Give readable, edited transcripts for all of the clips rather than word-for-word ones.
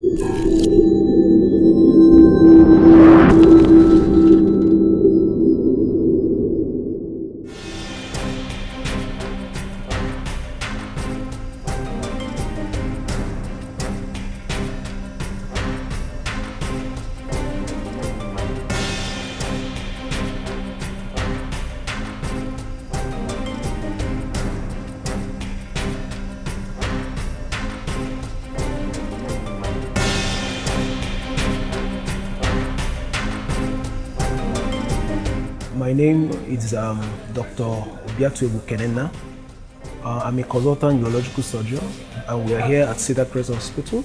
My name is Dr. Kenena. I'm a consultant urological surgeon, and we are here at Cedarcrest Hospital.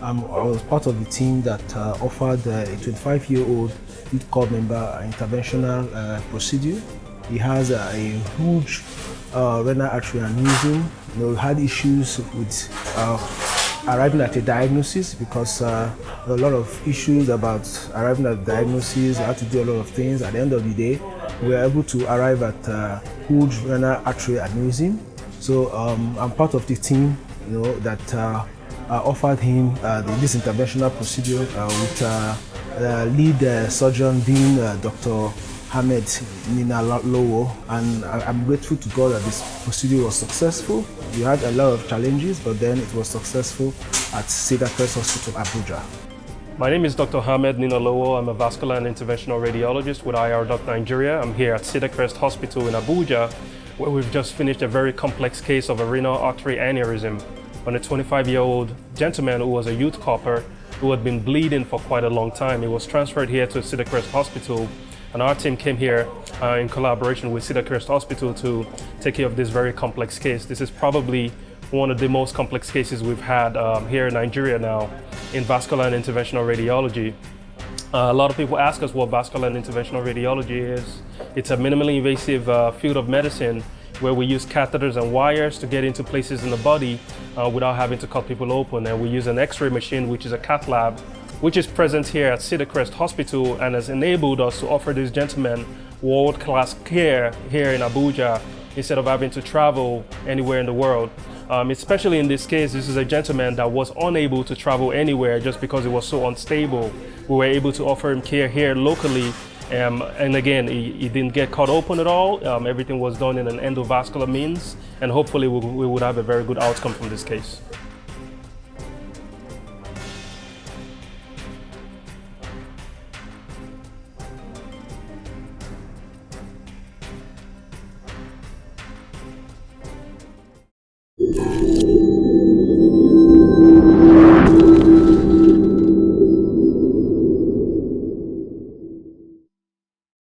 I was part of the team that offered a 25-year-old youth corps member an interventional procedure. He has a huge renal artery aneurysm. We had issues with arriving at a diagnosis because there are a lot of issues about arriving at the diagnosis. We had to do a lot of things. At the end of the day, we were able to arrive at huge renal artery aneurysm. So I'm part of the team, that offered him this interventional procedure with the lead surgeon being Dr. Ahmed Ninalowo, and I'm grateful to God that this procedure was successful. We had a lot of challenges, but then it was successful at Cedarcrest Hospital, Abuja. My name is Dr. Ahmed Ninalowo. I'm a vascular and interventional radiologist with IR Doc Nigeria. I'm here at Cedarcrest Hospital in Abuja, where we've just finished a very complex case of a renal artery aneurysm on a 25-year-old gentleman who was a youth corper who had been bleeding for quite a long time. He was transferred here to Cedarcrest Hospital, and our team came here in collaboration with Cedarcrest Hospital to take care of this very complex case. This is probably one of the most complex cases we've had here in Nigeria now in vascular and interventional radiology. A lot of people ask us what vascular and interventional radiology is. It's a minimally invasive field of medicine where we use catheters and wires to get into places in the body without having to cut people open. And we use an X-ray machine, which is a cath lab, which is present here at Cedarcrest Hospital and has enabled us to offer this gentleman world-class care here in Abuja instead of having to travel anywhere in the world. Especially in this case, this is a gentleman that was unable to travel anywhere just because he was so unstable. We were able to offer him care here locally, and again, he didn't get cut open at all. Everything was done in an endovascular means, and hopefully we would have a very good outcome from this case. Thank you.